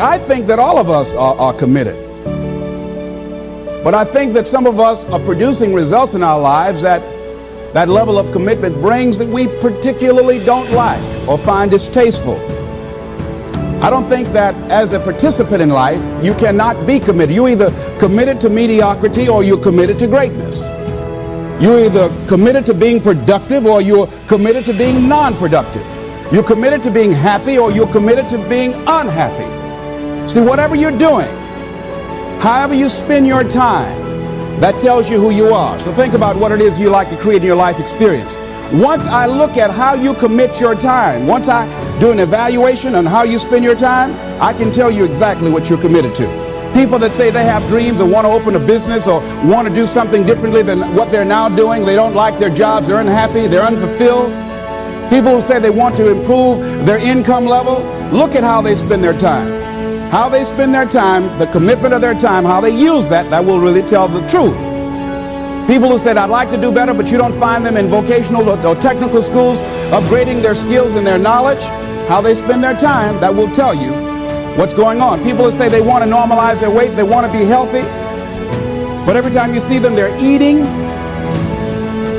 I think that all of us are committed. But I think that some of us are producing results in our lives that level of commitment brings that we particularly don't like or find distasteful. I don't think that as a participant in life, you cannot be committed. You're either committed to mediocrity or you're committed to greatness. You're either committed to being productive or you're committed to being non-productive. You're committed to being happy or you're committed to being unhappy. See, whatever you're doing, however you spend your time, that tells you who you are. So think about what it is you like to create in your life experience. Once I look at how you commit your time, once I do an evaluation on how you spend your time, I can tell you exactly what you're committed to. People that say they have dreams or want to open a business or want to do something differently than what they're now doing, they don't like their jobs, they're unhappy, they're unfulfilled. People who say they want to improve their income level, look at how they spend their time. How they spend their time, the commitment of their time, how they use that will really tell the truth. People who said, I'd like to do better, but you don't find them in vocational or technical schools upgrading their skills and their knowledge, how they spend their time, that will tell you what's going on. People who say they want to normalize their weight, they want to be healthy, but every time you see them, they're eating,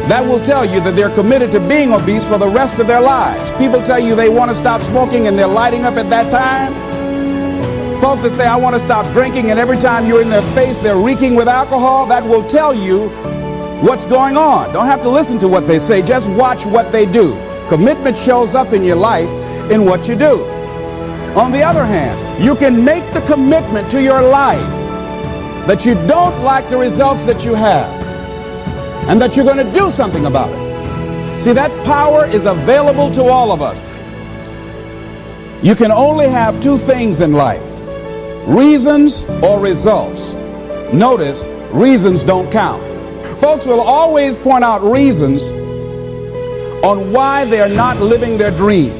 that will tell you that they're committed to being obese for the rest of their lives. People tell you they want to stop smoking and they're lighting up at that time. Folks that say, I want to stop drinking, and every time you're in their face, they're reeking with alcohol, that will tell you what's going on. Don't have to listen to what they say, just watch what they do. Commitment shows up in your life in what you do. On the other hand, you can make the commitment to your life that you don't like the results that you have and that you're going to do something about it. See, that power is available to all of us. You can only have two things in life: reasons or results. Notice, reasons don't count. Folks will always point out reasons on why they're not living their dream,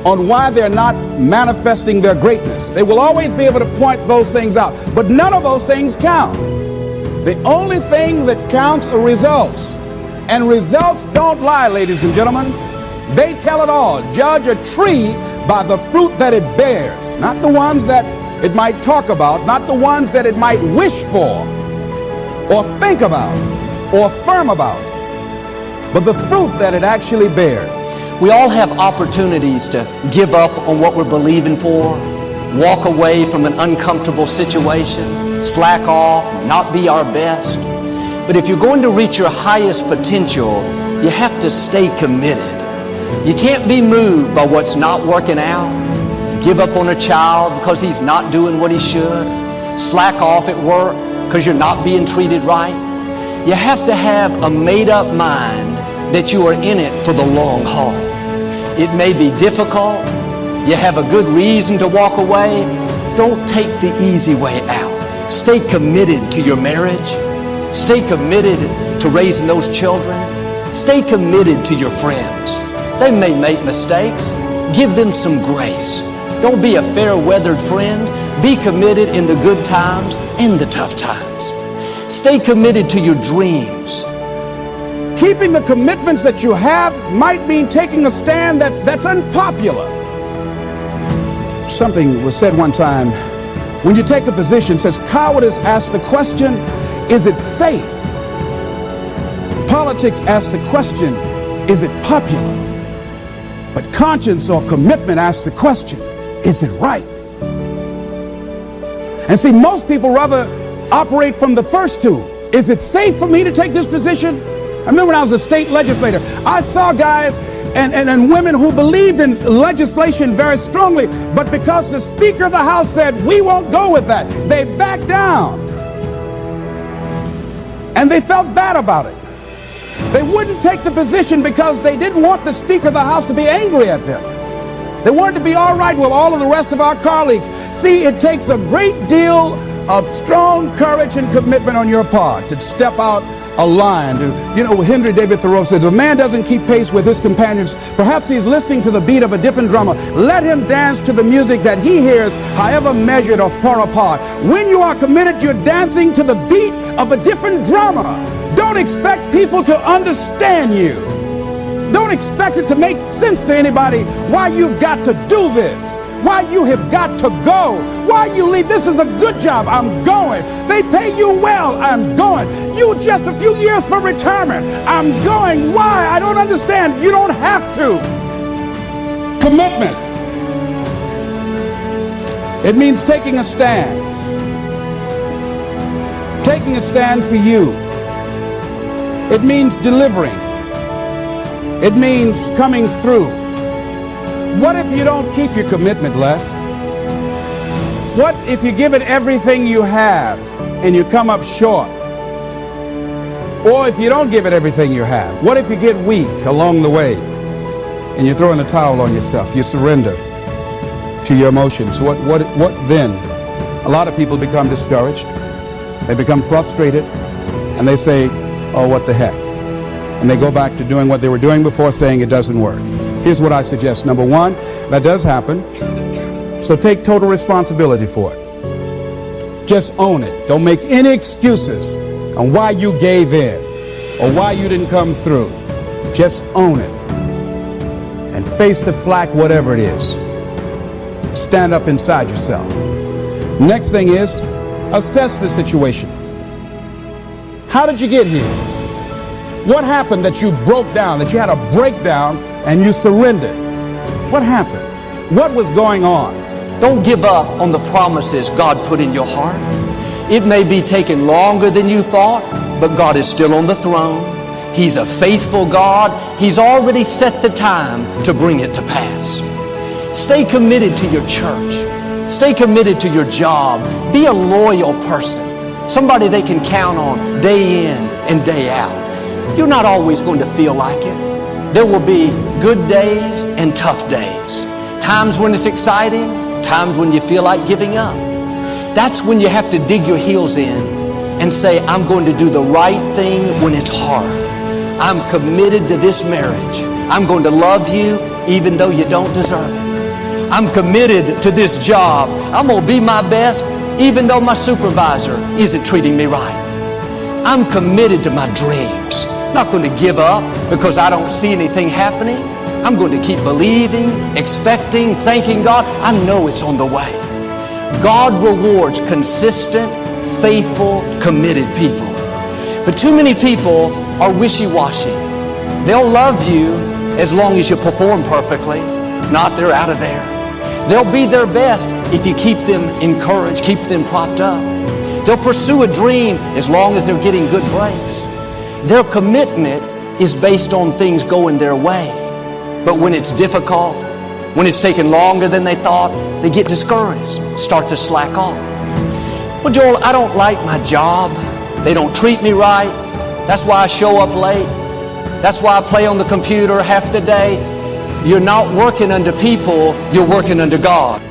on why they're not manifesting their greatness. They will always be able to point those things out, but none of those things count. The only thing that counts are results. And results don't lie, ladies and gentlemen. They tell it all. Judge a tree by the fruit that it bears, not the ones that it might talk about, not the ones that it might wish for or think about or affirm about, but the fruit that it actually bears. We all have opportunities to give up on what we're believing for, walk away from an uncomfortable situation, slack off, not be our best. But if you're going to reach your highest potential, you have to stay committed. You can't be moved by what's not working out, give up on a child because he's not doing what he should, slack off at work because you're not being treated right. You have to have a made-up mind that you are in it for the long haul. It may be difficult. You have a good reason to walk away. Don't take the easy way out. Stay committed to your marriage. Stay committed to raising those children. Stay committed to your friends. They may make mistakes. Give them some grace. Don't be a fair-weathered friend. Be committed in the good times and the tough times. Stay committed to your dreams. Keeping the commitments that you have might mean taking a stand that's unpopular. Something was said one time, when you take a position, says cowardice asks the question, is it safe? Politics asks the question, is it popular? But conscience or commitment asks the question, is it right? And see, most people rather operate from the first two. Is it safe for me to take this position? I remember when I was a state legislator, I saw guys and women who believed in legislation very strongly, but because the Speaker of the House said, we won't go with that, they backed down. And they felt bad about it. They wouldn't take the position because they didn't want the Speaker of the House to be angry at them. They wanted to be all right with all of the rest of our colleagues. See, it takes a great deal of strong courage and commitment on your part to step out a line. Henry David Thoreau says, if a man doesn't keep pace with his companions, perhaps he's listening to the beat of a different drummer. Let him dance to the music that he hears, however measured or far apart. When you are committed, you're dancing to the beat of a different drummer. Don't expect people to understand you. Don't expect it to make sense to anybody why you've got to do this. Why you have got to go? Why you leave? This is a good job. I'm going. They pay you well. I'm going. You just a few years for retirement. I'm going. Why? I don't understand. You don't have to. Commitment. It means taking a stand. Taking a stand for you. It means delivering. It means coming through. What if you don't keep your commitment, Les? What if you give it everything you have and you come up short? Or if you don't give it everything you have? What if you get weak along the way and you throw in a towel on yourself? You surrender to your emotions. What then? A lot of people become discouraged. They become frustrated and they say, oh, what the heck? And they go back to doing what they were doing before, saying it doesn't work. Here's what I suggest. Number one, that does happen. So take total responsibility for it. Just own it. Don't make any excuses on why you gave in or why you didn't come through. Just own it. And face the flak, whatever it is. Stand up inside yourself. Next thing is, assess the situation. How did you get here? What happened that you broke down, that you had a breakdown and you surrendered? What happened? What was going on? Don't give up on the promises God put in your heart. It may be taking longer than you thought, but God is still on the throne. He's a faithful God. He's already set the time to bring it to pass. Stay committed to your church. Stay committed to your job. Be a loyal person. Somebody they can count on day in and day out. You're not always going to feel like it. There will be good days and tough days. Times when it's exciting, times when you feel like giving up. That's when you have to dig your heels in and say, I'm going to do the right thing when it's hard. I'm committed to this marriage. I'm going to love you even though you don't deserve it. I'm committed to this job. I'm going to be my best even though my supervisor isn't treating me right. I'm committed to my dreams. I'm not going to give up because I don't see anything happening. I'm going to keep believing, expecting, thanking God. I know it's on the way. God rewards consistent, faithful, committed people. But too many people are wishy-washy. They'll love you as long as you perform perfectly. Not they're out of there. They'll be their best if you keep them encouraged, keep them propped up. They'll pursue a dream as long as they're getting good breaks. Their commitment is based on things going their way. But when it's difficult, when it's taking longer than they thought, they get discouraged, start to slack off. Well, Joel, I don't like my job. They don't treat me right. That's why I show up late. That's why I play on the computer half the day. You're not working under people, you're working under God.